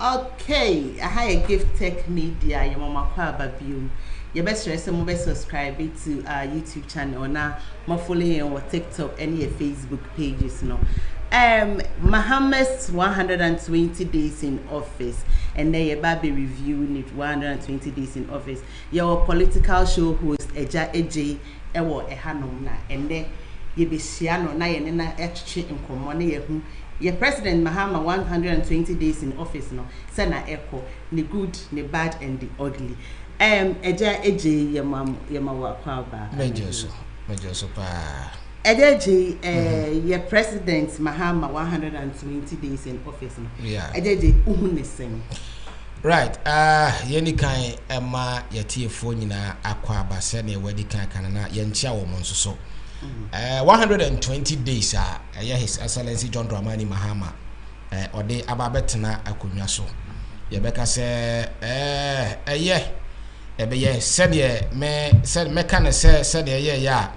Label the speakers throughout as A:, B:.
A: Okay, I have a gift tech media. Your mama kwaba view. Your best rest and best subscribe to our YouTube channel now. My following on TikTok, any Facebook pages. No. Mahama's 120 days in office, and then your baby reviewing it 120 days in office. Your political show host Eja AJ Ewo Ehanom na, and then you be Siano na yenna etchi in common yehu. Your President Mahama 120 days in office no. Sana echo the good, the bad, and the ugly. Eja AJ yama kwaba.
B: Major pa.
A: Ejeje your President Mahama 120 days in office no.
B: Yeah.
A: Ejeje uhunesem.
B: Right. Yeni kan ema yetiefo nyina akwaba se na wedi kan kanana yentia wo monso so. 120 days His Excellency John Dramani Mahama ode ababetena akonwa so. Yebeka se ebeye said me kan said ya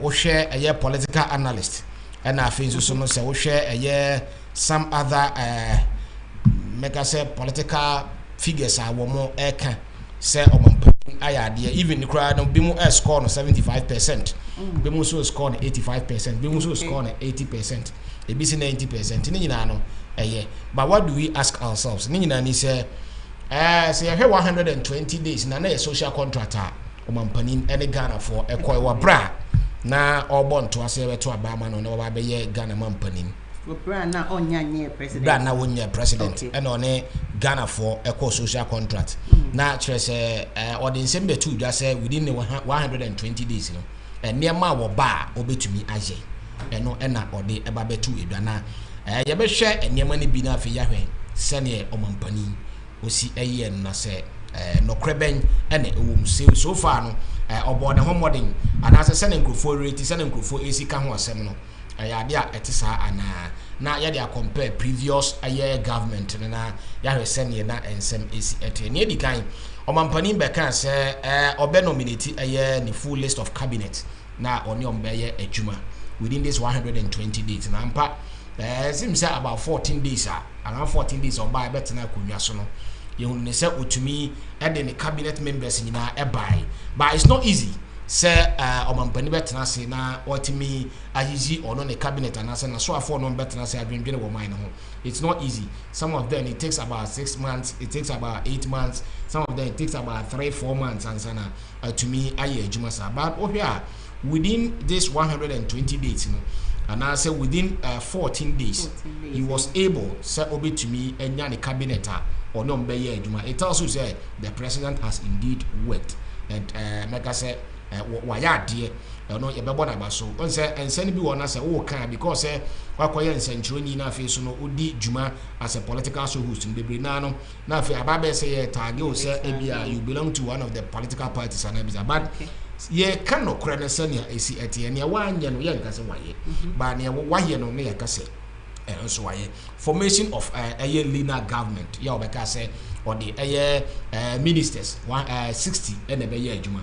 B: wo hwe political analyst and afin so no se wo hwe some other meka say political figures are wo eka say ayade even the crowd no bimu score no 75%, bimu so score no 85%, bimu so score no 80%, e bi 90%. Ni nyina no but what do we ask ourselves? Ni nyina ni say say 120 days na social contractor omampanin any Ghana for ekwa bra na obon to ase to abama no na ba be Ghana mampanin
A: bra na onyanye president,
B: bra na wonye president and on Ghana for eco social contract na chere say or the same be two just say within the 120 days no and near ma wo ba obetumi aje eno na ode eba betu edwana ye be hwe enema ne bi na afi yahwe sene omampanin osi eye na say no kreben ene ewum so far no obo ne ho modern anase sene nkrofo rate sene nkrofo esika ho asem no ayade a etisa ana na yade a compare previous aye government na yahwe sene na ensem esi ete ne edikan omampani be kan se obe nominate aye the full list of cabinet na oni ombeye adwuma within this 120 days na mpa seems say about 14 days around 14 days oba betena konwa so no you ne say otumi and the cabinet members nyina ebai but it's not easy say omampani betena say na otimi ayizi ono ne cabinet anase na so afọ no betena say adwendwene wo man no it's not easy. Some of them it takes about 6 months, it takes about 8 months, some of them it takes about 3-4 months and sana to me aye adwuma sa but here within this 120 days you know, and I say within 14 days he was able say obi to me enya ne cabinet or no mbeye adwuma. It also say the president has indeed worked and make I say waya de no ye bebo na baso on say ense bi wona say wo kan because say kwakoye nsentro ni na afi so no odi dwuma as a political show host bebre na no na afi ababe say ye tag o say ebia you belong to one of the political parties and ebia but ye kan no kore na sania esi ete ne wanye no ye nka say waye ba ne waye no ne ye ka say so waye formation of a linear government ya obeka say or the ministers 60 and be ye adwuma.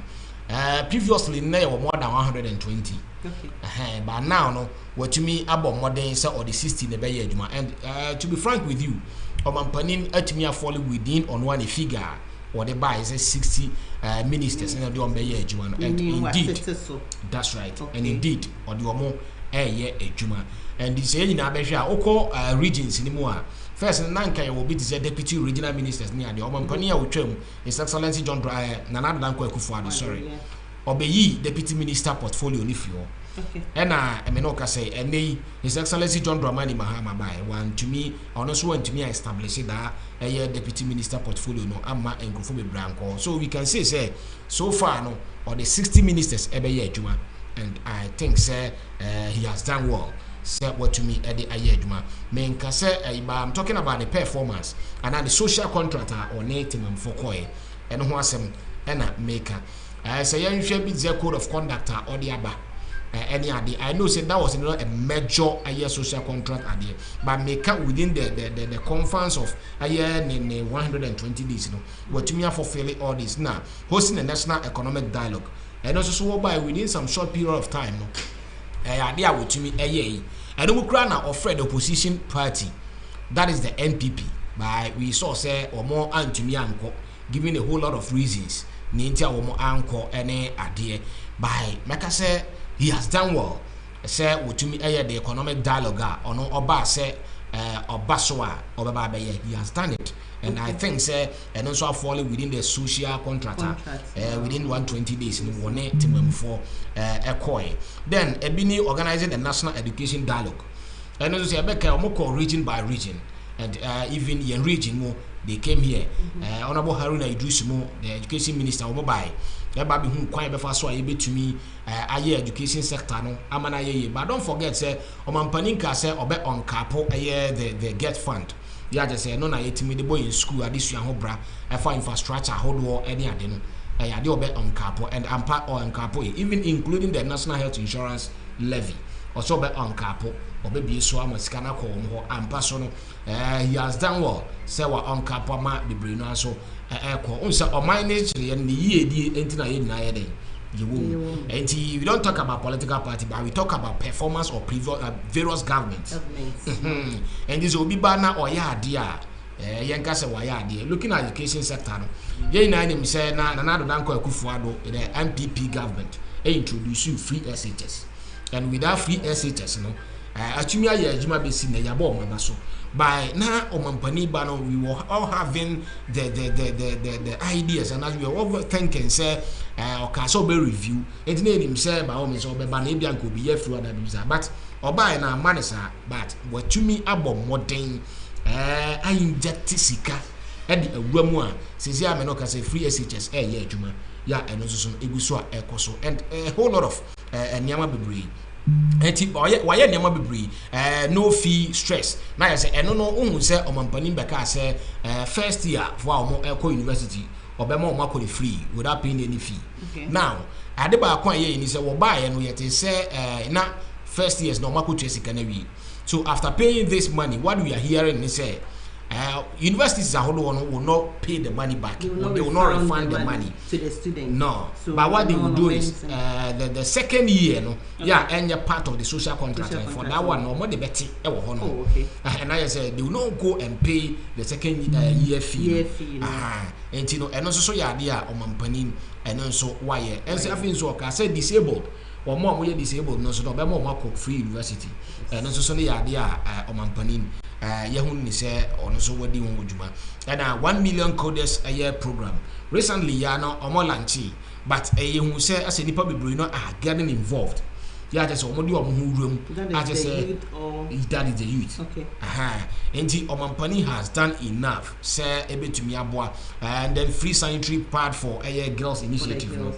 B: Previously there were more than 120. Okay. But now no what to me about modern say or the 60 in the bay adwuma. And to be frank with you, omampanin atumi fall within on one figure or the buy is 60 ministers in the bay adwuma. And indeed that's right. Okay. And indeed or the omo adwuma. And this in abehwa oko regions in more. First, Nanka will be the deputy regional ministers near the Omampania Uchem, His Excellency John Nana Danko Kufuado, sorry. Obeyi deputy minister portfolio Nifio. Okay. And I Menoka say, and His Excellency John Dramani Mahama by one to me, and also want to me establish that a deputy minister portfolio no Amma and Kufume Branco. So we can say, so far no, or the 60 ministers every year, Juma, and I think say he has done well. Say what to me at the ayeduma. Menka say I'm talking about the performance and the social contractor or native and fokoy and who asem and maker. I say you should be the code of conduct or the aba. Any idea. I know say that was not a major social contract idea, but make up within the conference of a year in 120 days. You know, what to me for fulfilling all this now, hosting a national economic dialogue, and also so by within some short period of time. No, idea with me and we cry now offer the opposition party, that is the NPP, But we saw say or more antumi anko, giving a whole lot of reasons. Nintia or more anko any idea. By Maka say he has done well. Say to me the economic dialogue or no oba say Obaswa Obaba he has done it. And I think say and also falling within the social contract within 120 days in one team for a coin. Then Ebini organizing the national education dialogue. And also say Moko region by region. And even in region they came here. Honorable Haruna Idrisumo, the education minister Omobai. Eba be hu kwan be fa so aye betumi aye education sector no amana ye. But don't forget say omampaninka say obe on capo aye the get fund. Ya just say no na yetimi the boy in school adisua ho bra e for infrastructure hodo any ade no ade obe on capo and ampa on capo even including the national health insurance levy also be on capo obe bi so amasika na ko ho ampa so no he has done well say wa on capo ma bebre no so ko unsa o manage ye ni yedi entina ye na ye den and we don't talk about political party, but we talk about performance of various governments. And this will be banner or yadia. Yanka say why looking at education sector. Ye na him say na do danko akufuado the MPP government introduce you free SHS. And without free SHS no atumia ye adwuma be si na yabo mama so. By now omampani bano we were all having the ideas, and as we were all thinking say okay so be review it name him say by all means so be ban e bian ko be ye through other visa but oba na manisa but watumi abom modern I inject sika e di awuamu a sisi a me no ka say free SHS ye adwuma ya eno so eguso a ekoso and a whole lot of nyama bebre enti why nyama bebre no fee stress na ya say eno no ohun say omampani beka say first year for omo eko university obema omo akọ free without paying any fee. Okay. Now ade ba akọ ye ni say wo ba ye no yete say na first years no mako sika na wi. So after paying this money, what we are hearing is say universities will not pay the money back. They will not refund the money
A: to the student.
B: No. So but what they will do is the second year, no, and you're part of the social contract. And for that one, no more the betting. Oh, okay. And I said they will not go and pay the second year fee. And you know, and also so yeah, they are on and also why and so I said disabled. Or more we disabled, no, so no, more free university. And also so the idea on Yahoo say on so what do you want and 1 million coders a year program. Recently, Yana Omolanchi, but a young say as a nipa be getting involved. Yeah, just almost room. I just say that is the youth. Okay. And the Omampani has done enough. Say a bit to me aboa and then free sanitary pad for a year girls initiative.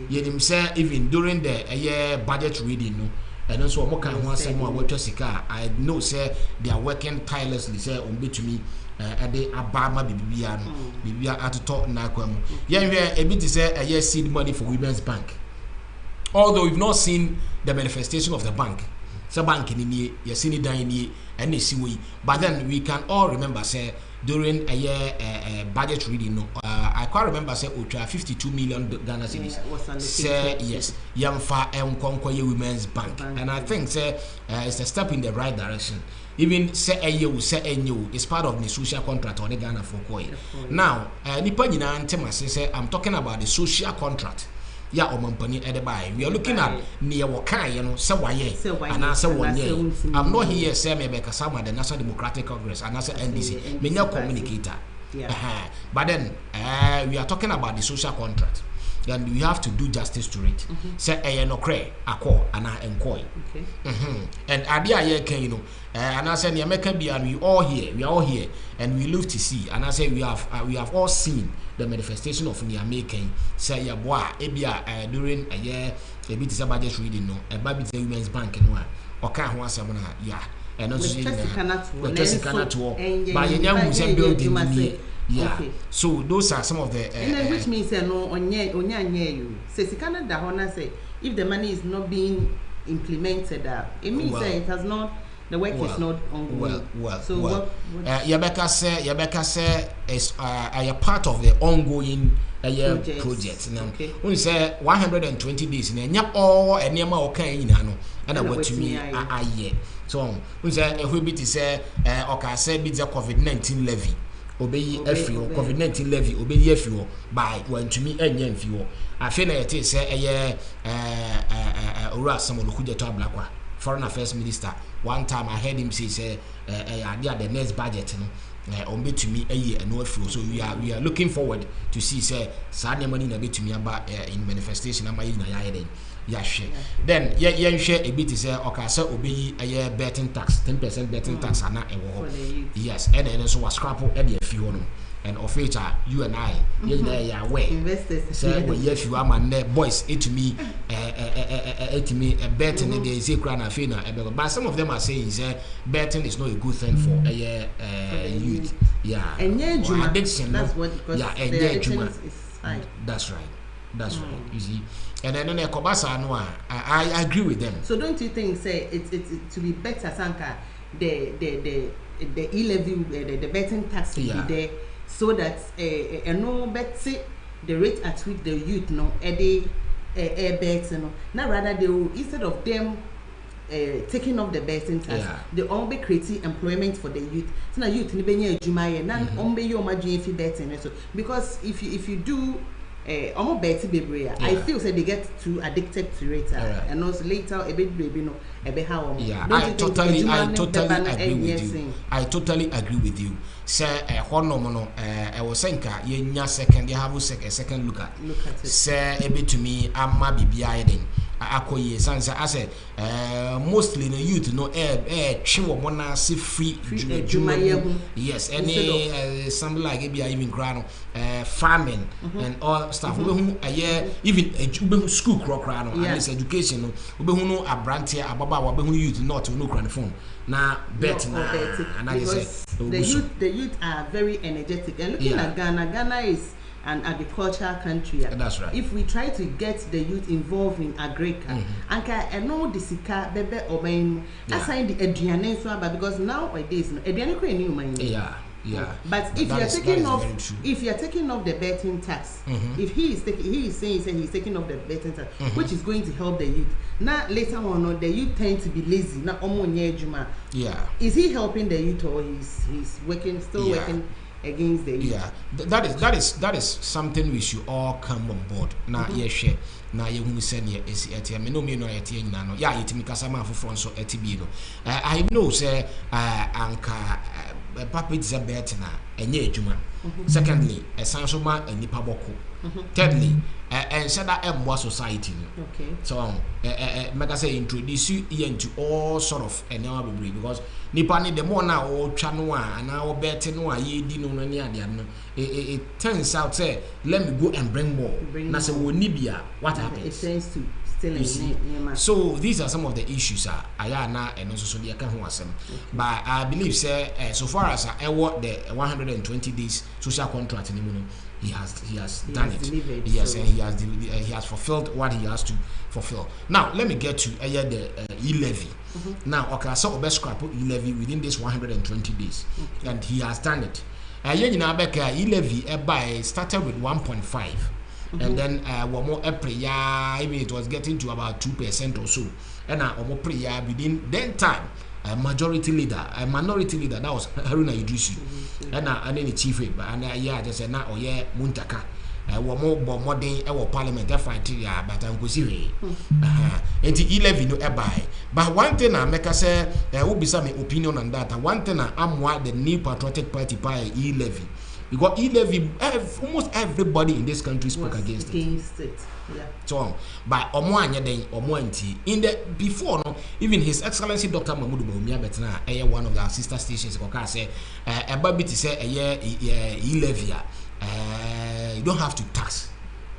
B: Yet him say even during the year budget reading no. And also Moka wants someone with Sika. I know say they are working tirelessly say on to me at the Abama Bibia at the top Nakwam. Yeah, a bit to say a year seed money for Women's Bank. Although we've not seen the manifestation of the bank. So bank in the you seen it down in and they see we. But then we can all remember say during a year budget reading no I can't remember say ultra 52 million Ghana cedis. Say yes, Yamfa Mkonkoye Women's Bank. And I think say it's a step in the right direction. Even say a year say a new is part of the social contract on the Ghana for Koi. Now nipa nyina ntema say I'm talking about the social contract. Yeah, omampani edebai. We are looking at near wakai, you know, say why and answer 1 year. I'm not here say me bekasama the National Democratic Congress and answer NDC. Me no communicator. But then we are talking about the social contract. Then we have to do justice to it. Say no cray, ako, and I enquire. And idea here can you know, and I said, we are all here, and we live to see. And I say we have all seen the manifestation of Niamey. Say ya boy, ebia during a year, a bit is a budget reading no, a baby the Women's Bank and one, or can't want someone yeah, and also cannot walk. By a young building. Yeah. Okay. So those are some of the
A: which means no onya you. Says Canada Hona say if the money is not being implemented it means that it has not the work is not ongoing. So what Yabeka say is a part of the ongoing project. Now we say 120 days in all and yama okay no and what to me
B: So we say a bit is say okay say bit the COVID-19 levy obey COVID-19 levy obey efi by when to me enye mfi I feel na it say ora some olukuja to ablakwa foreign affairs minister. One time I heard him say the next budget on be to me and no flow. So we are looking forward to see say sad money na be to me about in manifestation am na ya then. Yeah, share. Then yeah share a bit is okay so obey a betting tax 10% betting tax and not yes and then so was scrap and a few on and of which you and I yeah away
A: investors
B: say well yes you are my boys it to me a betting in the secret and fina but some of them are saying betting is not a good thing for a youth
A: and
B: addiction
A: that's what because
B: and
A: is high.
B: That's right you see. And then on Kobasa no I agree with them.
A: So don't you think say it's to be better Sanka the e-levy the betting tax will be there so that no better the rate at which the youth no bets now rather they will instead of them taking off the betting tax they all be creating employment for the youth. So now youth ni benye adwuma ye na ombe yo madwen fi betting so because if you do almost betty baby. I feel say they get too addicted to it and also later a bit baby no a bit how
B: I totally agree with you. I totally agree with you. Say no I was saying you second you have a second look at it. Say a bit to me I'm ma bibia then akoye sansa I say mostly the youth no chiwo mona see free yes any something like maybe even ground farming and all stuff even school crocrano and this education no no abrantia ababa wa youth not no crane phone na bet na and I say
A: the youth are very energetic and looking at Ghana is an agricultural country.
B: That's right.
A: If we try to get the youth involved in agriculture, and no disika bebe obain assign the eduane so because nowadays eduane ko eni uman.
B: Yeah.
A: But if you are taking off the betting tax, if he is saying he's taking off the betting tax, which is going to help the youth. Now later on, the youth tend to be lazy. Now juma. Is he helping the youth or he's working against the youth?
B: That is something we should all come on board. Now share. Now you will send ye me no yetimi kasama for so etibino. I know say anka papa is a better na enye adwuma. Secondly, essential man and nipa boko. Thirdly, and said that more society.
A: Okay.
B: So make us say introduce you into all sort of because nipa ni the more now or chanwa and now better no ye dino no it turns out say let me go and bring more. Na say we nibia what happened?
A: It tends to still
B: so these are some of the issues ayana and also so the account but I believe say so far as I work the 120 days social contract in the he has done it. Yes, and he has fulfilled what he has to fulfill. Now let me get to the e-levy. Now okay, so best scrap e-levy within this 120 days, and he has done it. E-levy by started with 1.5. And then one more April, even it was getting to about 2% or so. And now one more prayer within then time, a minority leader, that was Haruna Idrisu. And then the chief whip, and just said now, Muntaka. One more day, our parliament, but I'm going to and the 11 no buy. But one thing I make us say, there will be some opinion on that. One thing I'm what the new patriotic party by e-levy. Because e-levy, almost everybody in this country spoke against it.
A: Yeah.
B: So, by in the before, no, even His Excellency Dr. Mahmoud Bawumia Betna, one of our sister stations, say, about to say e-levy, you don't have to tax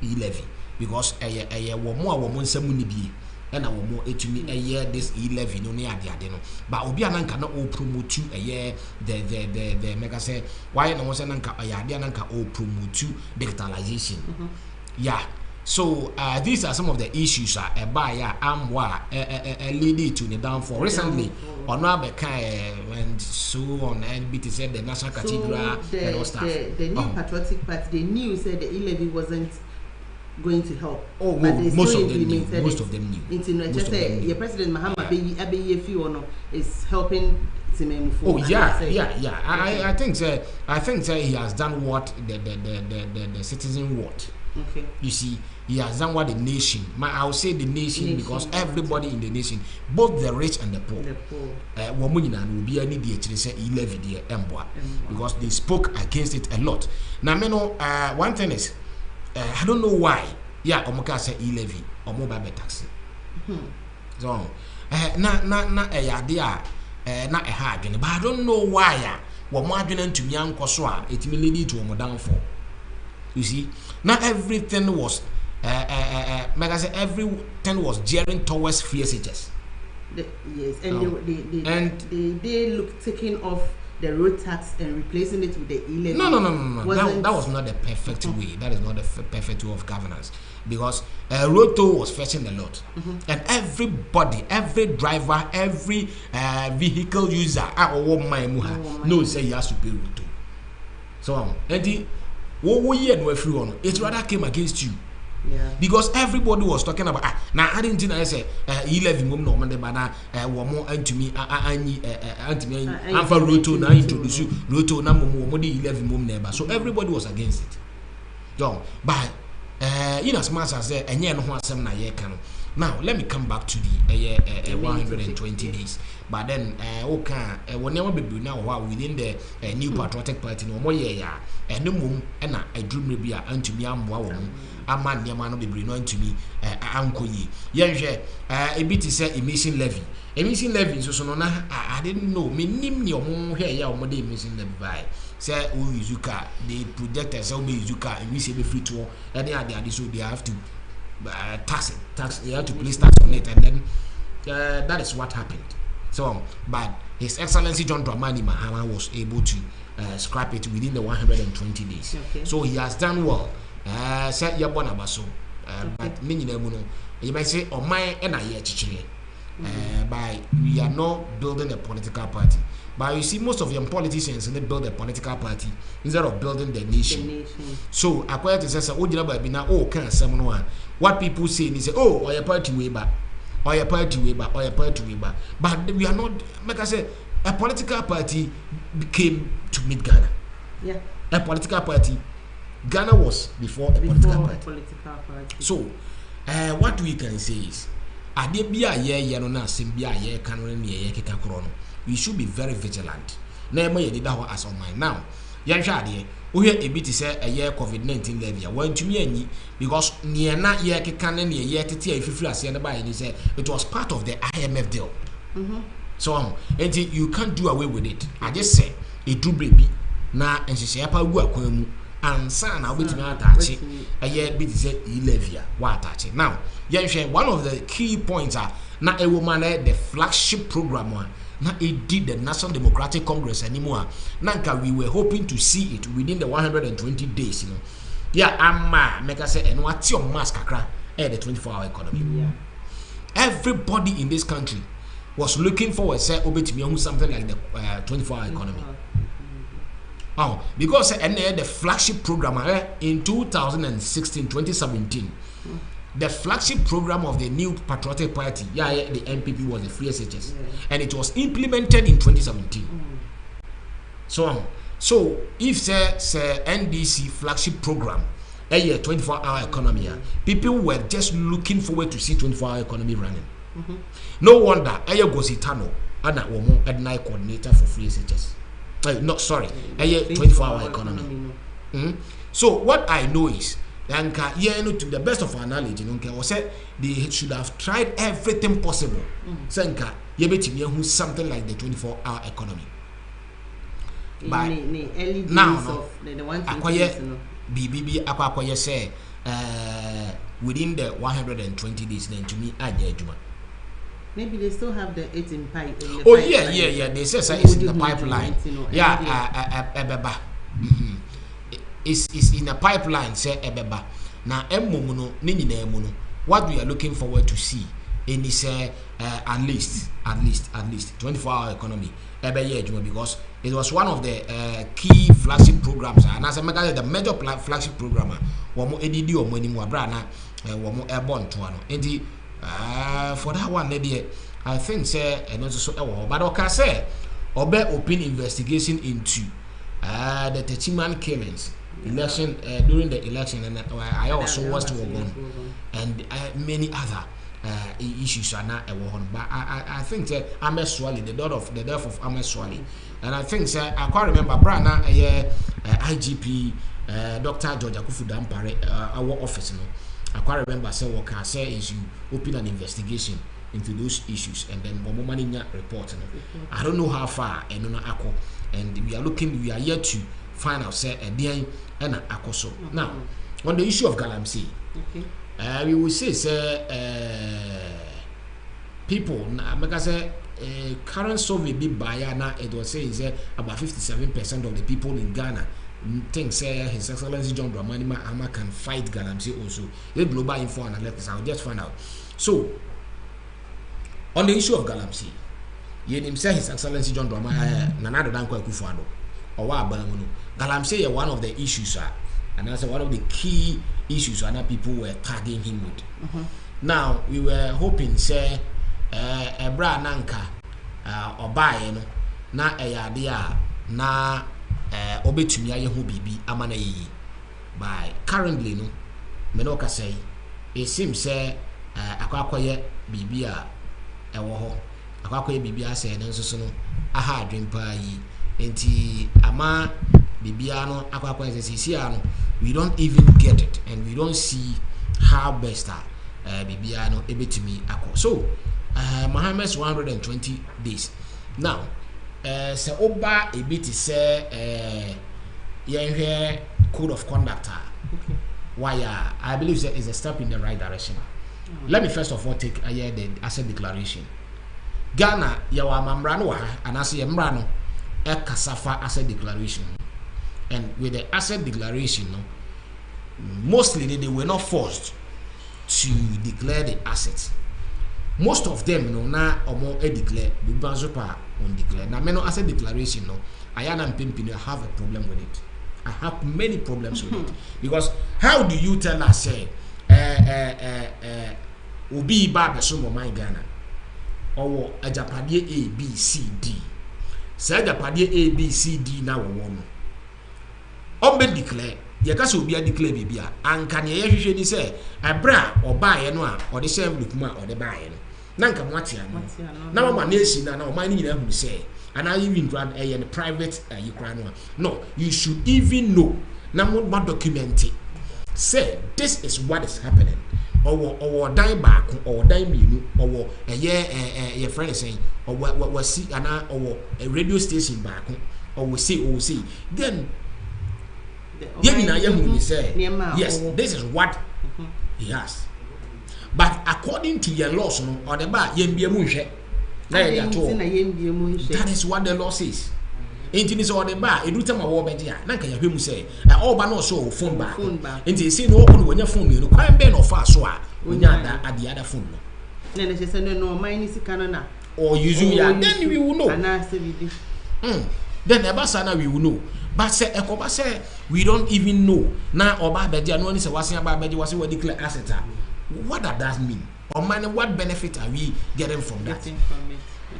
B: e-levy because woman semunibi. And I will more a year this e-levy no near the adeno. But Obianan cannot all promote you a year the mega say why no one anka ayadiananka all promote you digitalization. Yeah. So these are some of the issues a buyer a lady to the downfall recently on and so on and BT said the National Cathedral and all stuff.
A: The new patriotic party they knew said the e-levy wasn't going to help.
B: Oh,
A: but they
B: most
A: still
B: of them knew.
A: implemented
B: Most
A: it.
B: of them knew.
A: Into no,
B: Most
A: just
B: of them
A: say
B: knew.
A: your President Mahama is helping.
B: Oh yeah. I think he has done what the citizen want.
A: Okay.
B: You see, he has done what the nation. I will say the nation because everybody in the nation, both the rich and the poor. Women will be any because they spoke against it a lot. Now, one thing is, I don't know why. Yeah, Omoka say e-levy or mobile taxi. So, not a hard but I don't know why. What more to me uncle it may lead to a downfall. You see, not everything was everything was gearing towards free SHS.
A: Yes, and they look taking off the road tax and replacing it with the e-levy.
B: No. That was not the perfect way. That is not the perfect way of governance because road toll was fetching a lot, and everybody, every driver, every vehicle user, knows say he has to pay road toll. So, it rather came against you.
C: Yeah.
B: Because everybody was talking about now I didn't say 11 mum no man bana womo antumi amfa roto na introduce roto na mum di 11 mum neighbor, so everybody was against it. Yo, but in as much as enye no ho asem na ye kan. Now let me come back to the 120 days. But then whenever baby now within the new patriotic party no more ya no mum na adrum bi a antumi amboa wo ama nneema no bebre no antumi ankoyi yenhwe ebiti say emission levy so no na I didn't know me nim ne omo hwe ya omo de emission levy by say o use car they projected say o be use car and we say be free to any ade so they have to tax they have to place tax on it, and then that is what happened. So but His Excellency John Dramani Mahama was able to scrap it within the 120 days.
A: Okay.
B: So he has done well. Said Yabona Baso, but many you might say, oh my, and I hear by we are not building a political party. But you see, most of your politicians they build a political party instead of building the nation. So acquired to say, oh, can't someone what people say is say, oh, or your party way back, or your party way back, or your party way back. But we are not, like I said, a political party became to meet Ghana.
A: Yeah.
B: A political party. Ghana was before a political party. So, what we can say is, we should be very vigilant. As on mind now. We hear a bit say a year COVID-19 levy. When to me, because near not year can near year to if you are saying about it, it was part of the IMF deal. So, and you can't do away with it. I just say it do baby. Now, and she say, and son, I will not touch it. A year bit is levy. What touch it now? One of the key points are not a woman the flagship program one. Now it did the National Democratic Congress anymore. Nanka we were hoping to see it within the 120 days, you know. Yeah, make us say and what's your mask the 24-hour economy.
A: Yeah.
B: Everybody in this country was looking forward say obetimi something like the 24-hour economy. Oh, because the flagship program in 2017, the flagship program of the new Patriotic Party, the NPP was the free SHS, and it was implemented in 2017. So if say NDC flagship program, a 24-hour economy, people were just looking forward to see 24-hour economy running. No wonder Gositano and night coordinator for free SHS. No, sorry, a 24-hour economy. So what I know is, to the best of our knowledge, said they should have tried everything possible. Senka, something like the 24-hour economy. But now, BBB acquire say within the 120 days, then to me,
A: maybe they still have the 8 in pipe.
B: Yeah. They say it's in the pipeline. It's in a pipeline. Say ebeba. Now what we are looking forward to see in this at least 24-hour economy. Because it was one of the key flagship programs, and as a matter the major flagship program womo edidi omo animu abra na womo airborne to ano enti for that one I think say no so but okay say obe open investigation into the Techiman killings election during the election, and I also was to Ogon and many other issues are not a one. But I think that Ahmed Swali, the death of Ahmed Swali, and I think I can't remember Brana IGP Dr. George Akufu Dampare our office. No, I can't remember say what can say is you open an investigation into those issues and then one money report. I don't know how far and no ako, and we are here to find out say a day and akoso. Now on the issue of Galamsey, we will say people because current survey be by now it was saying about 57% of the people in Ghana think say His Excellency John Dramani Mahama can fight Galamsey also. The global info analytics, I'll just find out. So on the issue of Galamsey, you say His Excellency John Dramani Nana Dankwa Akufo-Addo or what Galamsey is one of the issues, and that's one of the key issues that people were tagging him with. Now we were hoping say Ebra Nanka or buy na eyadea na obetumi aye ho bibi amana yi by currently no me no ka say it seems say akwakoye bibi a ewo ho akwakoye bibi ase no nso no aha adwempa yi enti ama bibia no akwakoye sisi no we don't even get it and we don't see how best bibia no ebetumi akọ so Mohammed's 120 days now say oba a bit say here code of conduct why I believe that is a step in the right direction. Let me first of all take the asset declaration. Ghana yawa mamrano wa and as ye mrano e kasafa asset declaration, and with the asset declaration mostly they were not forced to declare the assets. Most of them na omo declare the banzopa on declare. Now me no asset declaration I have a problem with it. I have many problems with it because how do you tell us say obi ba beso mo my Ghana or ajapade A B C D say ajapade A B C D na wo no ombe declare ye ka so obi a declare bibia anka ne ye hwehwe ni say abra obaye no a ode say lukuma ode baye no nanka mwatia na mama na esi na o man ni nyina hu say and I even grant a private Ukraine. No, you should even know. Now, what document it? Say this is what is happening. Or die back, or die me, or a year, your friend is saying, or what see, or a radio station back, or we see. Then, say, yes, this is what he has. But according to your laws, or the bar, that is what the law says. Ain't it all the bar? It do tell my war bedia. Like I hear say, all but not so phone back. Ain't it say no open when your phone, you quite ben or fast so when you're at the other phone.
A: Then they say no, mine is canona.
B: Or usually, then we will know.
A: And I say,
B: then the Basana we will know. But say, Ekoba say, we don't even know. Now, or by bedia, no one is a washing about bedia was what declare asset. What does that mean? Or man, what benefit are we getting from that?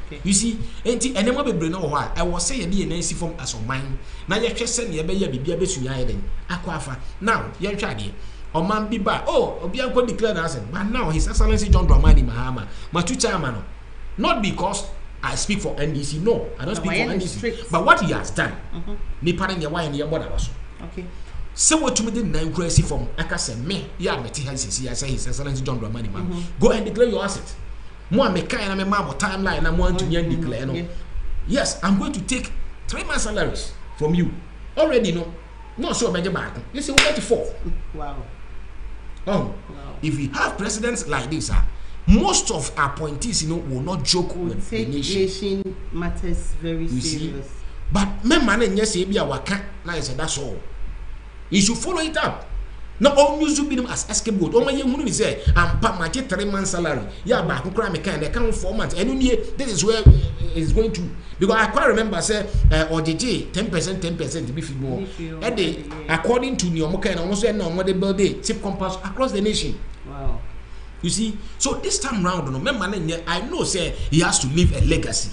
B: Okay. You see, and then be no why I was saying the form as of mine. Now you just send your baby be able to then aquafa. Now you're trying or man be back. Oh, Obian could declare asset, but now His Excellency John Dramani Mahama, Matucha, not because I speak for NDC, no, I don't speak for NDC, but what he has done, Niparan your wine and your mother was okay. So what to me the nine crazy from Akasa me, yeah, Meti has His Excellency John Dramani Mahama. Go and declare your asset. More me kind of a timeline. I'm going to declare. No. Yes, I'm going to take 3 months' salaries from you. Already, no. Not sure about your back. You see, 24.
A: Wow.
B: Wow. If we have presidents like this, most of our appointees, will not joke with the
A: nation matters very serious.
B: See? But me man and yes, be our can. That's all. You should follow it up. na all use be them as scapegoat. Oh my young is say I'm pa my 3 months salary. Yeah, but who cry me kind they count 4 months. And this is where it's going to, because I quite remember say or DJ 10% to be more. And they according to Nyomoka and almost no more they build chip compounds across the nation.
A: Wow.
B: You see, so this time round, no remember I know say he has to leave a legacy,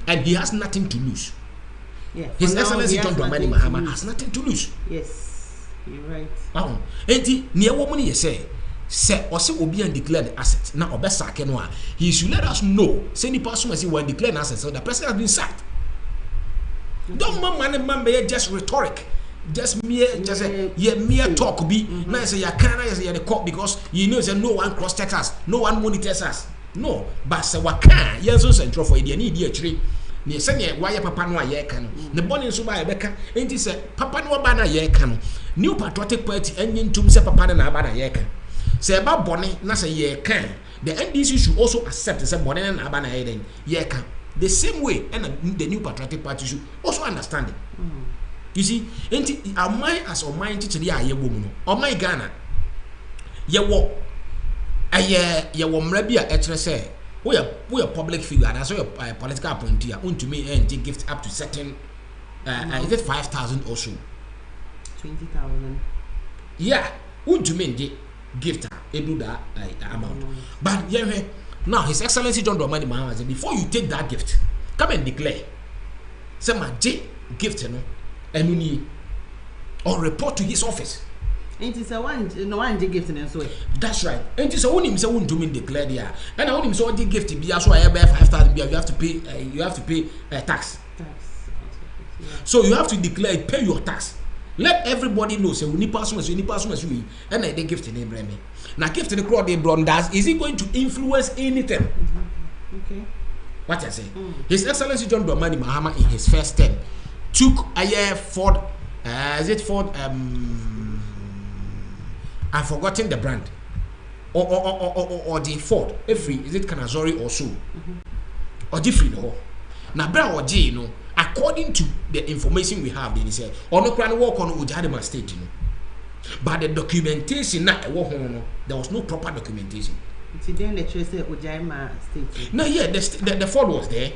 B: and he has nothing to lose.
A: Yeah.
B: His Excellency John Dramani Mahama has nothing to lose.
A: Yes, you're right.
B: Wow. Enti near woman you say also will be and declare the asset. Now obesa kenwa. He should let us know. Say any person when he declare an asset, so the person has been sacked. Don't man just rhetoric. Just mere talk be now say you can't say the court because you know say no one cross checks us, no one monitors us. No, but say what can you so central for the need actually. Ne say why papa no aye kan ne boni so ba be kan enti say papa no ba na aye kan New Patriotic Party enyin tum say papa na ba na aye kan say ba boni na say ye kan the NDC should also accept say boni na ba na aye den ye kan the same way and the New Patriotic Party should also understand it. You see, enti amai as omai teacher ya ye wo mu no omai Ghana ye wo mra bia e kire say we are public figure and also a political appointee to me and gift up to certain is it 5,000 or so
A: 20,000
B: yeah to me gift do that amount but yeah now His Excellency John Dramani Mahama said before you take that gift come and declare say my gift no enuni or report to his office.
A: It is a one gift in so.
B: That's right. And it's a one him say won't do me declare there. And I want him so the gift be so I buy 5,000 you have to pay tax.
A: Yeah.
B: So you have to declare pay your tax. Let everybody know say we need person we and they gift in Abraham. Now gift in the crowd they brought does is it going to influence anything?
A: Okay.
B: What I say? His Excellency John Dramani Mahama in his first term took a year Ford is it Ford I've forgotten the brand or the Ford every is it Canazori or so or different no now bra or J you know according to the information we have they say or no plan work on Ujadema state you know but the documentation na there was no proper documentation
A: then the choice Ujadema state
B: no yeah the Ford was there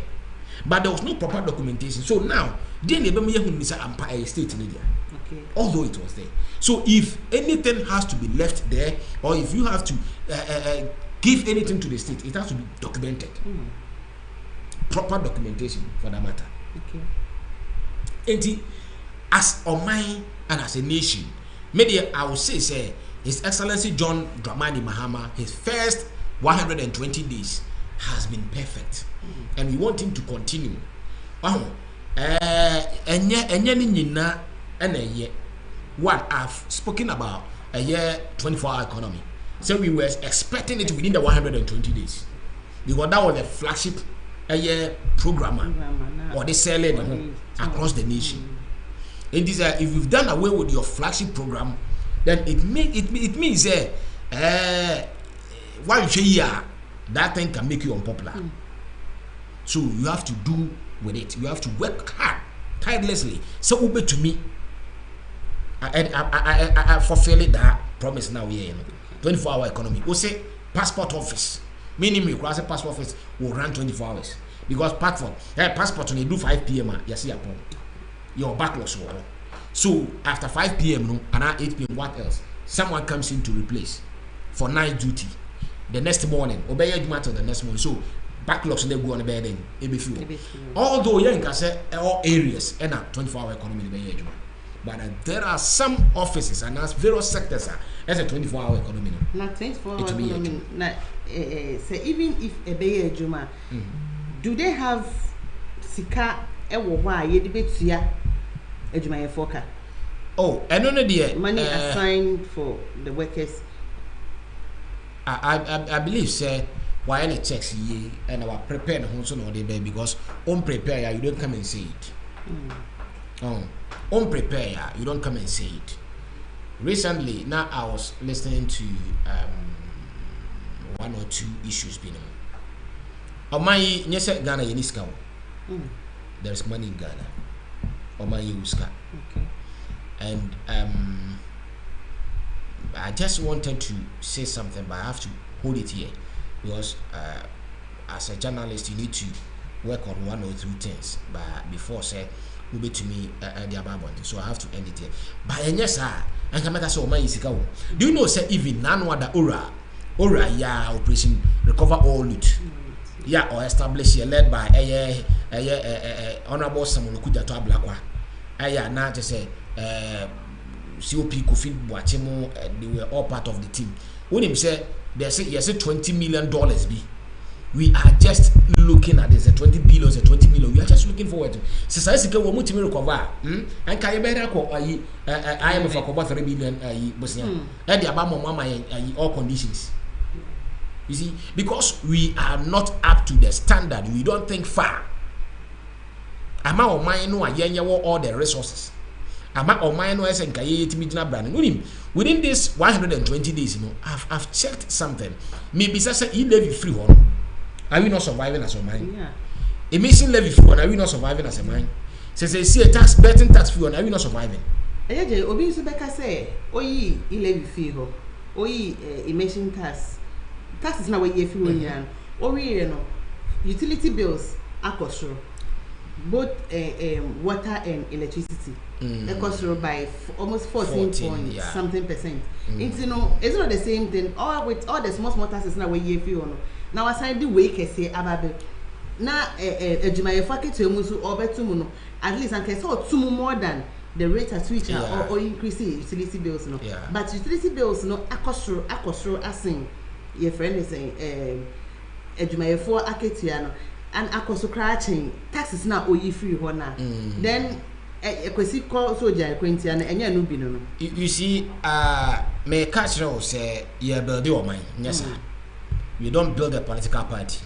B: but there was no proper documentation so now then they be me who say Empire state in India. Okay. Although it was there. So if anything has to be left there, or if you have to give anything to the state, it has to be documented. Proper documentation for that matter. Okay. And as a mind and as a nation, maybe I would say His Excellency John Dramani Mahama, his first 120 days has been perfect. And we want him to continue. Wow. What I've spoken about a year 24-hour economy. So we were expecting it within the 120 days. Because that was a flagship a year program or they sell it across the nation. It is if you've done away with your flagship program, then it means while you that thing can make you unpopular. So you have to do with it. You have to work hard, tirelessly. So obey to me. I fulfill that promise now here. 24-hour economy. We say passport office. Meaning me, a passport office will run 24 hours. Because passport when you do 5 p.m. you see upon your backlogs. So after 5 p.m. no, and at 8 p.m. what else? Someone comes in to replace for night duty. The next morning, obey your matter the next morning. So backlogs they go on the bed then although you can say all areas and 24-hour economy but there are some offices and as various sectors as a 24-hour economy
A: not 24-hour economy say even if a bay juma do they have sika why you debate ya ejuma foka
B: oh I don't know the
A: money assigned for the workers.
B: I believe say why any checks ye and our prepare no no dey be because on prepare you don't come and say it. On prepare you don't come and say it. Recently now I was listening to one or two issues being on my nyese Ghana yeniska there is money in Ghana on my uska okay and I just wanted to say something, but I have to hold it here because as a journalist, you need to work on one or two things. But before say, will be to me the about so I have to end it here. But yes, and can make us all my isika. Do you know say even none other Ora yeah operation recover all loot. Yeah, or establish here led by honorable Samuel Kuja to Ablakwa. Now just say COP Kofi Boachemo, they were all part of the team. When him say they say yes, $20 million be. We are just looking at this 20 billion, 20 million. We are just looking forward to. So I say we want to recover. And can you better call I am for about 3 billion Bosnia. And the Abama Mama all conditions. You see, because we are not up to the standard, we don't think far. Ama o man no ayenya all the resources. Ama o man no esen kaye timidina brand. Within this 120 days, I've checked something. Maybe say e-levy free one. Are we not surviving as a man?
A: Yeah.
B: Emission levy free one. Are we not surviving as a man? Say see a tax betting tax free one. Are we not surviving?
A: Eje obi so beka say oyi e-levy free ho. Oyi emission tax is na we free one yan. Owi no utility bills akosro. Both water and electricity. Akosro by almost 14 point something percent. It's it's not the same thing. All with all the small taxes na we free one. Now aside the way kese ababe na ejuma ye fakete emu so obetumu no at least and kese otumu more than the rate at which or increasing utility bills no but utility bills no akosro asin your friend is saying ejuma ye for aketia no and akosro crashing taxes na oyi free ho na then ekwesi call soldier ekwentia na enye no bi no
B: you see me catch you say ye build your mind yes sir. You don't build a political party,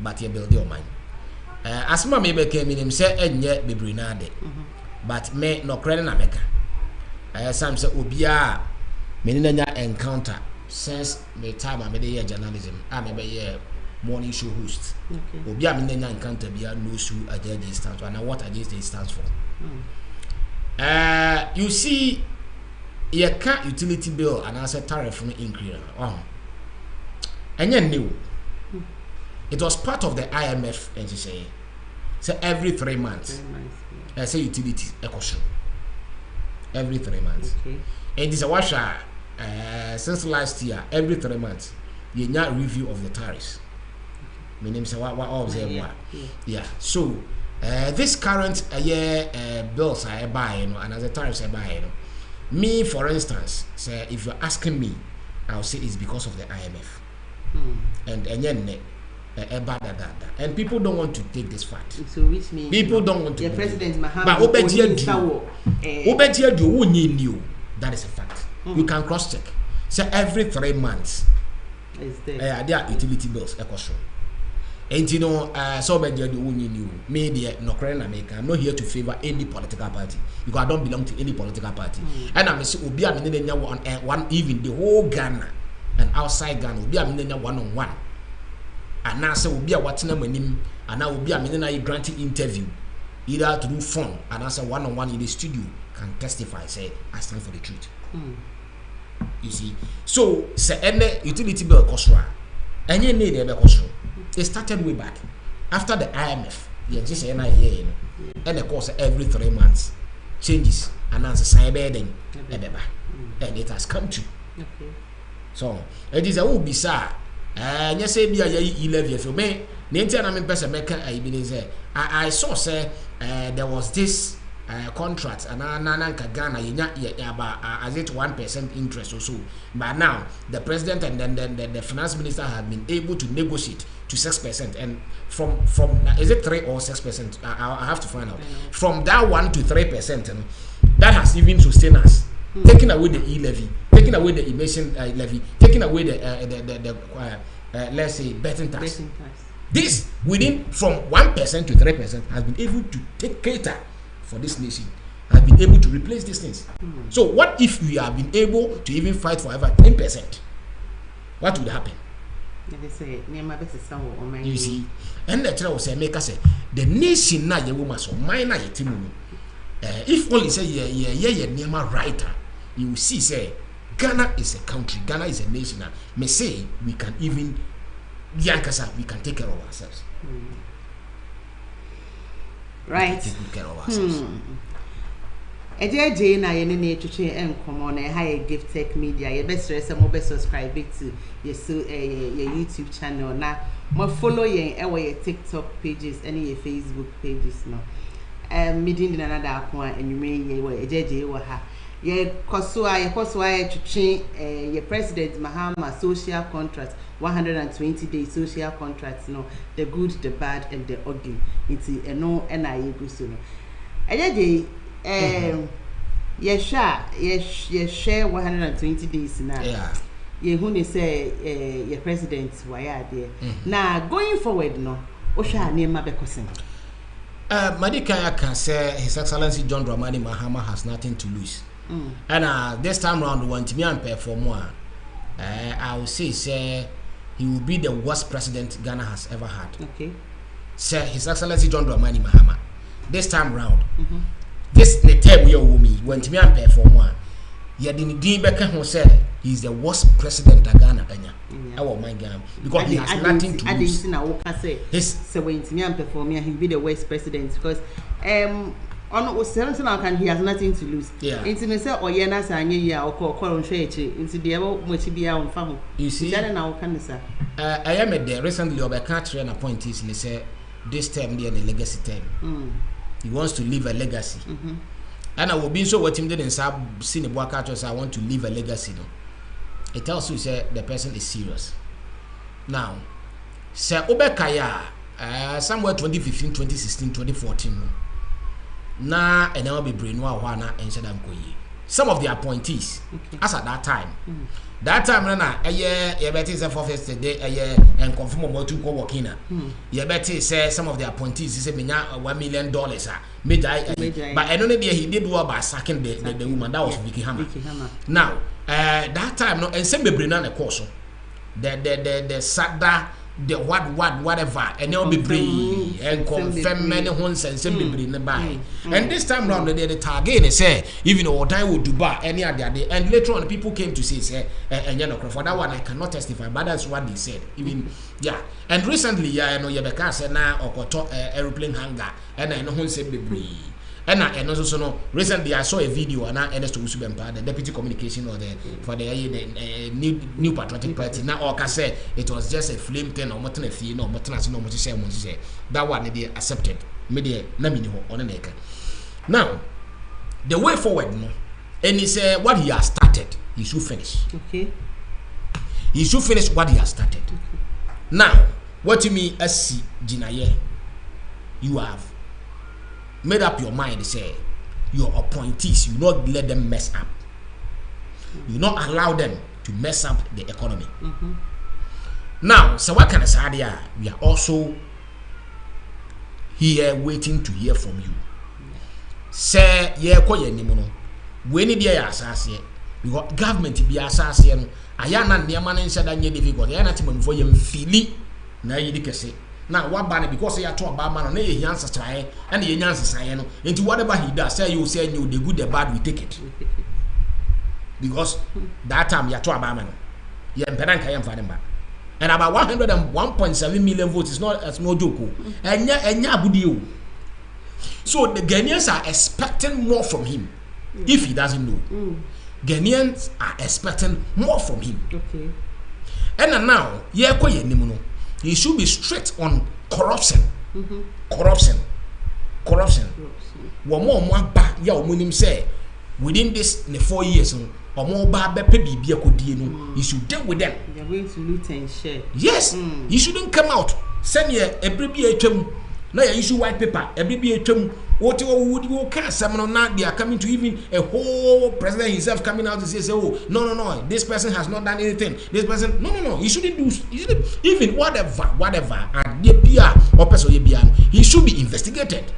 B: but you build your mind. As my maybe came in him say enye bebrinade, but me no credit na meka. Some say obia me nanya encounter since the time I made a journalism. I maybe a morning show host. Obia me nanya encounter bia no su AJD stands for, and what AJD stands for. You see, you can't utility bill and answer tariff increase. And you knew it was part of the IMF and she say every 3 months. I say utilities equation every 3 months. And this is a since last year, every 3 months, you need a review of the tariffs. Meaning say what observe. Yeah. So this current year bills I buy, and as the tariffs I buy, me for instance, say if you're asking me, I'll say it's because of the IMF. And people don't want to take this fact.
A: So which means
B: people don't want to.
A: The President Mahama.
B: But that is a fact. You can cross check. So every 3 months, there are utility bills. And you know, so many new media no America. I'm not here to favor any political party because I don't belong to any political party. And I'm saying, one even the whole Ghana. And outside Ghana will be a millionaire one-on-one. And now say will be a watching him, and now will be a millionaire granting interview, either to do phone and answer one-on-one in the studio can testify, say, I stand for the truth. You see, so say any utility bill cost and you need a cost. It started way back after the IMF. You just say and of course every 3 months changes and answer cyber and it has come to. So it is a will be sir. You say be a 11 for me. I saw say there was this contract and Ghana as it 1% interest or so. But now the president and then the finance minister have been able to negotiate to 6%. And from is it 3 or 6%? I have to find out. From that 1 to 3%, that has even sustained us. Taking away the e-levy, taking away the emission levy, taking away the let's say betting tax. This within from 1% to 3% has been able to take cater for this nation, has been able to replace these things. So what if we have been able to even fight for ever 10%? What would happen? You see, and the child will say, make us say the nation na you must mine na yetimu. If only say yeah writer, you will see say Ghana is a country, Ghana is a nation. May say we can even Yankasa, we can take care of ourselves.
A: Right.
B: Take good care of ourselves.
A: Eje na ye ne twetwe enkomo na high gift tech media ye best stress mo be subscribe to your YouTube channel na mo follow ye your TikTok pages and your Facebook pages no meeting na da akwa enwume ye eje wo ha ye kosoa ye twetwe ye President Mahama social contract 120 day social contract no the good the bad and the ugly iti eno na ye go so no eje ye share 120 days now.
B: Yeah.
A: Ye who say your president why there. Now going forward no, Osha Nema Bekosin.
B: Madikaya can say His Excellency John Dramani Mahama has nothing to lose. And this time round want me and pay for more. I will say he will be the worst president Ghana has ever had.
A: Okay.
B: Sir, His Excellency John Dramani Mahama. This time round. This the term you owe me when me and pay for more. You didn't beka who said he's the worst president of Ghana. I want my Ghana because he has nothing to lose. I didn't say so when me and pay for me, he'll be the worst president because on certain can he has nothing to lose. Yeah. Into me say or yena sanye ya or call on church into the much be on farm. You see, now can say I am a there recently of a country and appointees and they say this term be a legacy term. He wants to leave a legacy. And I will be so what him did in seen the work out I want to leave a legacy. No? It tells you say the person is serious. Now, Sir Obekaya, somewhere 2015, 2016, 2014. Na and I'll be brainwa wana and said I'm going. Some of the appointees, as at that time. That time, a year, you better say for first day, a year, and confirm what to go working. You better say some of the appointees is $1 million. But I don't know he did what by sacking the woman that was Vicky Hammer. Now, that time, no, and same be bringing a course. The Sada. The whatever and they'll be brave and confirm many homes and send be bring by. And this time round the target and say even what I would do by any other day and later on people came to say and you know for that one I cannot testify but that's what they said even and recently I know Yebeka said now or aeroplane hangar and I know who said be brave. And also no recently I saw a video and Ernest Usubempa, the deputy communication or for the new patriotic party. Now or say it was just a flame thing or mountain fee no mountain no much say that one they accepted. Media namini on an acre. Now the way forward no and he said what he has started he should finish. Okay. He should finish what he has started. Okay. Now what you mean as Jinaye you have made up your mind, say your appointees, you not let them mess up. You not allow them to mess up the economy. Now, so what can I say? We are also here waiting to hear from you. Say, yeah, koye ni mono. We need your assassin. Because government be assassin. Ayana ni amana inside that difficult. Ayana timon for you fili na yidi kese. Now what banner because you are talking about man on a answer try and the answer no into whatever he does say you say you the good the bad we take it because that time you are talking about man you and about 101.7 million votes is not a small joke and so the Ghanaians are expecting more from him if he doesn't know. Ghanaians are expecting more from him. Okay. And now he should be strict on corruption. Corruption. One more back, ya omunim say within this 4 years, or more bad baby he should deal with them.
A: They're going to loot and share.
B: Yes, he shouldn't come out. Send here every BHM. Now you issue white paper. Every BHM. What would you care? Some now they are coming to even a whole president himself coming out to say, oh no, this person has not done anything. This person, no, he shouldn't do. He shouldn't, even whatever, and the PR or person he should be investigated.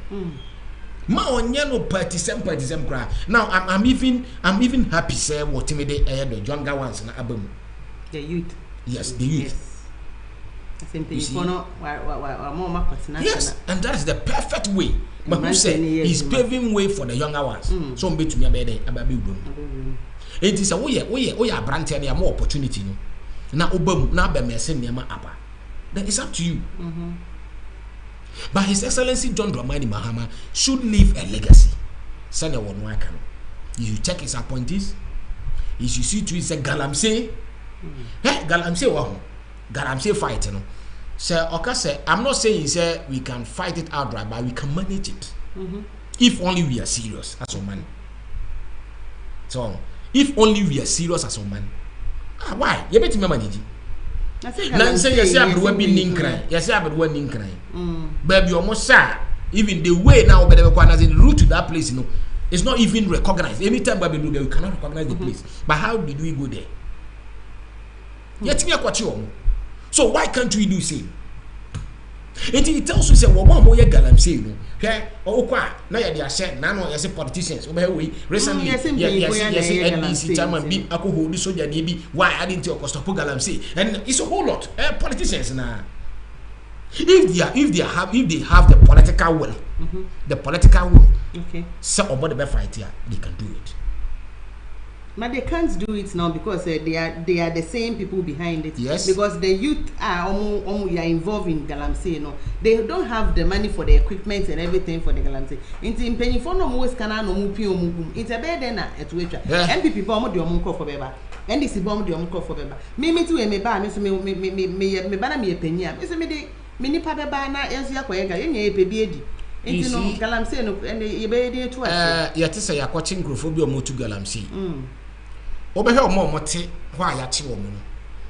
B: Ma onyano party same cry. Now I'm even happy say what me the younger ones na abam.
A: The youth.
B: Yes, the youth.
A: Yes. Same thing.
B: Yes, and that is the perfect way. but who say he's paving way for the younger ones so mbe to me abede ababe udom it is a we are brand and more opportunity no na obam na ba mese niam aba then it's up to you but His Excellency John Dramani Mahama should leave a legacy send a one work you check his appointees you see to is a galamsey galamsey wa galamsey fight no so okay say I'm not saying say we can fight it outright but we can manage it if only we are serious as a man so if only we are serious as a man why you bet me manage na say yes abro bi ninkran yes abro ninkran baby almost say even the way now better the route to that place it's not even recognized anytime baby do there we cannot recognize the place but how did we go there yet me akwati so why can't we do same it tells you say wo mo ye galamsey no hwe okwa na ye de share na no yes politicians we recently yes NDC chairman bi akoho di soldier dey bi why I didn't take stop galamsey and it's a whole lot politicians na if they have the political will okay so about the fight here they can do it.
A: But they can't do it now because they are the same people behind it.
B: Yes.
A: Because the youth are involved in galamsey, they don't have the money for the equipment and everything for the galamsey. In penny for no always can no mupi it's a bed then at which MPP bomb the omunko for beba. NDC bomb the omunko for beba. Me too me ba me bana me penny. Me ni pa beba na enso yakoyega yenye epebiedi. Into no galamsey no and you be dey to us.
B: Yet say yakwachi nkrofo omotu galamsey. Obehwe omo mote hwa yache wo mu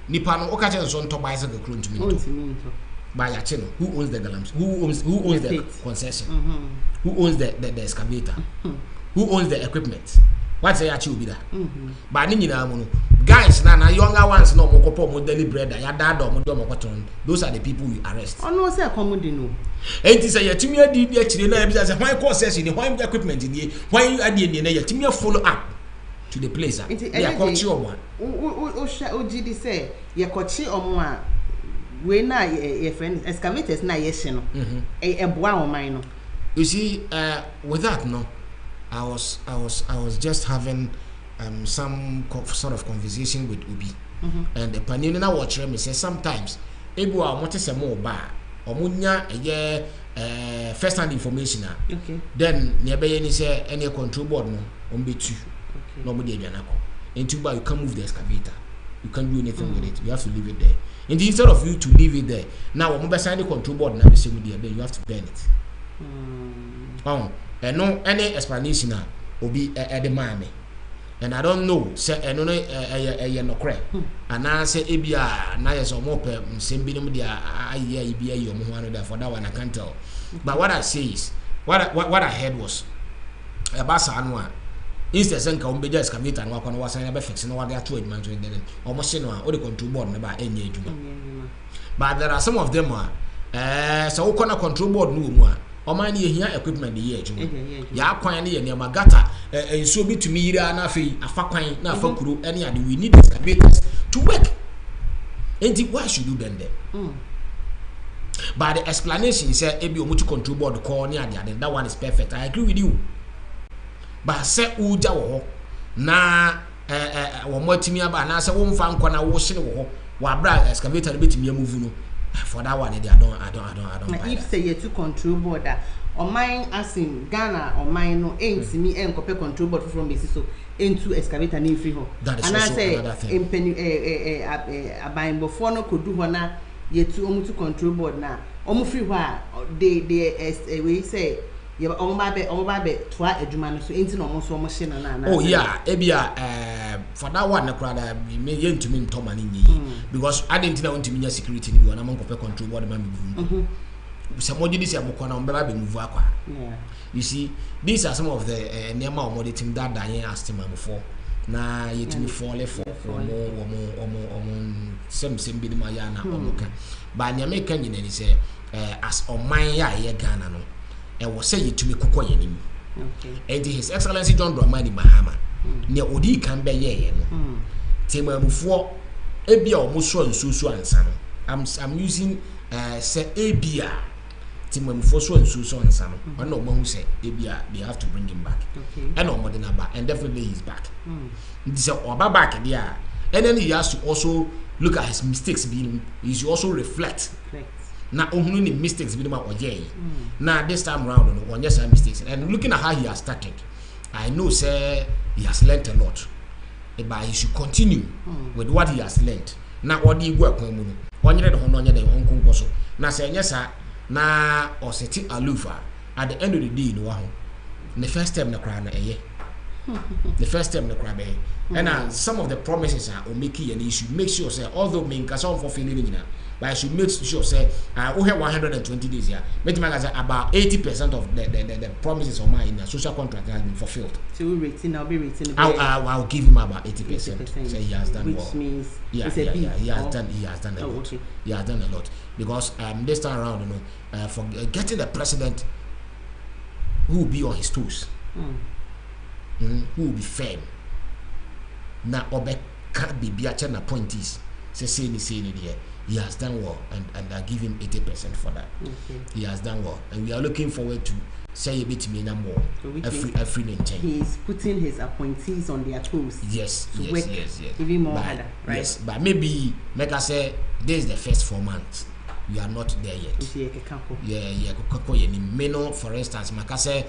B: nipa no okache nso nto bicycle kro ntumi nto ba yache no who owns the galamsey who owns the concession who owns the excavator who owns the equipment what say yache obi da ba ni nyina mu no guys na younger ones no mo kopo mo daily bread ya dada mo do mo koton those are the people we arrest
A: ono say commodity no
B: enti say yatumi adi bi akire na bi say why concession ni why equipment ni why adi ni na yatumi follow up to the place they are kochi omo
A: ojidi say ye kochi omo a we na ye friend excavators na ye hye no eboa oman no
B: you see with that no I was just having some sort of conversation with Obi and the panel na watch me say sometimes ebu a mote se mo ba omunya first hand information
A: okay
B: then ne be ye ni say any control board no on betu no mo dey bianako into ba you can't move the excavator you can't do anything with it you have to leave it there and instead of you to leave it there now mo be sign the control board na be say mo dey you have to burn it and no any explanation obi the man and I don't know say no no kre ana say ebia na yes omo pe sembi no dia aye ebia yo mo hanu da for that one I can't tell but what I say is what I heard was about sanwa instead senka umbeja excavator no akwa no wasan be fix no wade ato adwuma to den omo hye no a o de control board no ba enye adwuma but there are some of them so ukona control board no mu a oman ye hia equipment de ye adwuma ya kwan ne ye ne magata enso bitumi yira na afei afakwan na afakuro ene ade we need excavators to work and why should you bend them but the explanation say ebi omutu control board call ne ade that one is perfect I agree with you but say uja wo na wo matimi aba na say wo mfa nkwa na wo hye wo wa bra excavator ne betimi move no for that one I don't
A: if say you to control board or mine as in Ghana or mine no ain't me and copy control board from Messi so into excavator ni free ho and I say in penny buying before no could do one ye to control board na free where they we say you omo be twa adwuma no so enti no mo so mo hye na
B: oh yeah ebia for that one na krada me yentumi ntoma ni nyi because I didn't know ntumi nya security ni bi wana manko pe control board man bi so mo jidi se amoko na ombeba be move akwa you see these are some of the nema o model team that dan as team before na yetumi fall for omo sem bi ma ya na omo kan ba nya me kan nyina ni se as oman ya ye Ghana no e wo say yetumi kokọ yanim and His Excellency John Dramani Mahama ne odi kan be ye no temamufo ebia o mo so ansusu ansa no I'm using say ebia Timon for so and so and some. I know one who said they have to bring him back.
A: Okay.
B: And no more than back, and definitely he's back. This is Oba back there. And then he has to also look at his mistakes being he should also reflect. Now only mistakes being or now this time round on just mistakes. And looking at how he has started, I know sir he has learned a lot. But he should continue with what he has learned. Now what do you work on? One year the Hon so. Now say yes sir. Na or seti alufa at the end of the day no one the first time na cry na the first time na cry and some of the promises are omiki and you should make sure say although me nka for feeling but I should make sure say we have 120 days here make about 80% of the promises of mine in the social contract has been fulfilled. So
A: I'll be rating
B: I'll give him about 80%. Say he has done
A: which
B: well.
A: Means
B: he has done a lot. Okay. He has done a lot because this time around for getting the president who will be on his toes, who will be firm. Now Obe can't be biaching appointees. Say there. He has done well, and I give him 80% for that. Okay. He has done well, and we are looking forward to say a bit more every time.
A: He is putting his appointees on their toes.
B: Yes.
A: Even more harder, right?
B: Yes, but maybe make us say this is the first 4 months. We are not there yet. For instance, Makase,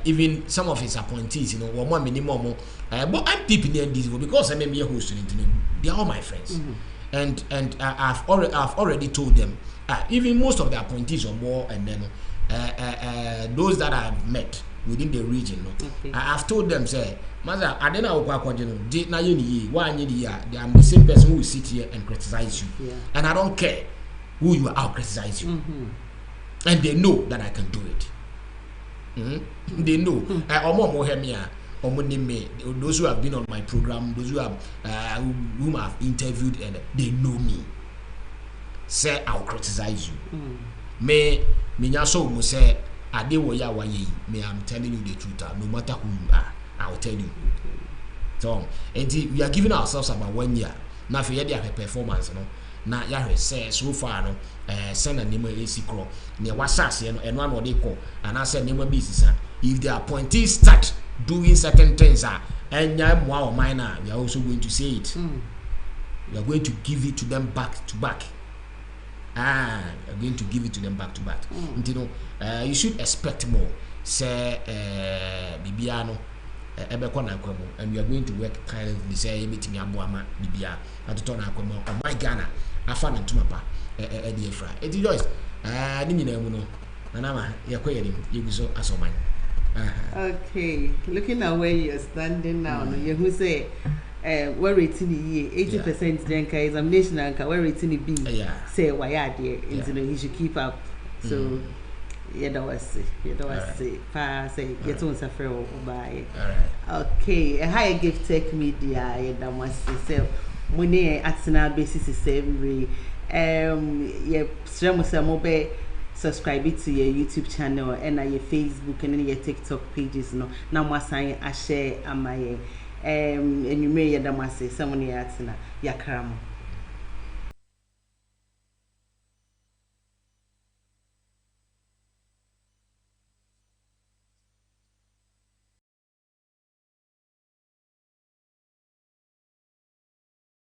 B: even some of his appointees, one more minimum, but I'm peeping in this because I'm a host. They are all my friends. And I've already told them, even most of the appointees or more, and then those that I've met within the region, I've told them, say, Mother, I don't know what I'm the same person who will sit here and criticize you, and I don't care who you are, I'll criticize you, and they know that I can do it. They know. Those who have been on my program, those who have whom I've interviewed, and they know me. Say I'll criticize you. Me nyaso say adewoya waye. Me I'm telling you the truth. No matter who you are, I'll tell you. So, and we are giving ourselves about 1 year. Now for your performance, na ya say so far no send a name AC cro. Ne wasase and one or they call and I said name business. If the appointees start doing certain things and more minor, we are also going to say it. We are going to give it to them back to back. We are going to give it to them back to back. You should expect more. Say Bibiano and we are going to work tirelessly. Say everything Abuama Bibia at the turn on my Ghana. I found it to my pa dear fry. It is yours. Nanama, you so as mine.
A: Okay, looking at where you're standing now, you who say we're rating the 80% then examination and we're rating the B. Say why are there? He should keep up. So that was say get on suffer or buy. Okay, a higher gift tech media that was say money at an basis is every mobile. Subscribe to your YouTube channel and your Facebook and your TikTok pages. No, now my sign I share my and you may damase someone yatsina yakaramo.